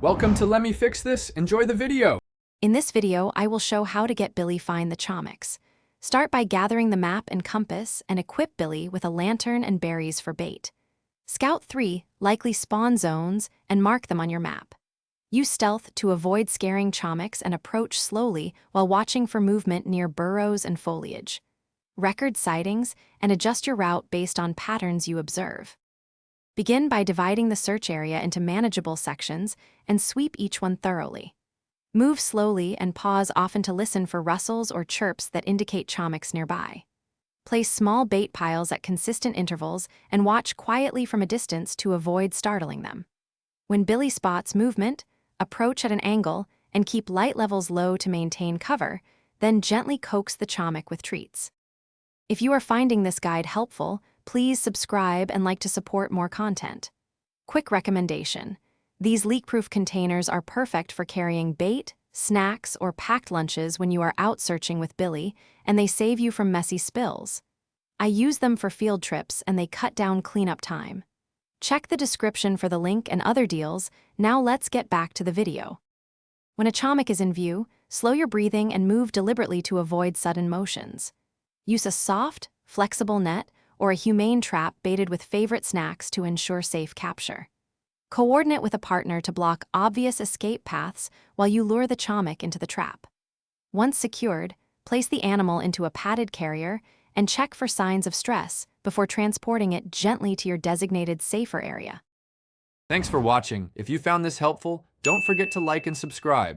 Welcome to Let Me Fix This. Enjoy the video. In this video, I will show how to get Billy find the Chomiks. Start by gathering the map and compass and equip Billy with a lantern and berries for bait. Scout 3 likely spawn zones and mark them on your map. Use stealth to avoid scaring Chomiks and approach slowly while watching for movement near burrows and foliage. Record sightings and adjust your route based on patterns you observe. Begin by dividing the search area into manageable sections and sweep each one thoroughly. Move slowly and pause often to listen for rustles or chirps that indicate Chomiks nearby. Place small bait piles at consistent intervals and watch quietly from a distance to avoid startling them. When Billy spots movement, approach at an angle and keep light levels low to maintain cover, then gently coax the Chomik with treats. If you are finding this guide helpful, please subscribe and like to support more content. Quick recommendation: these leak-proof containers are perfect for carrying bait, snacks, or packed lunches when you are out searching with Billy, and they save you from messy spills. I use them for field trips and they cut down cleanup time. Check the description for the link and other deals. Now let's get back to the video. When a Chomik is in view, slow your breathing and move deliberately to avoid sudden motions. Use a soft, flexible net or a humane trap baited with favorite snacks to ensure safe capture. Coordinate with a partner to block obvious escape paths while you lure the Chomik into the trap. Once secured, place the animal into a padded carrier and check for signs of stress before transporting it gently to your designated safer area. Thanks for watching. If you found this helpful, don't forget to like and subscribe.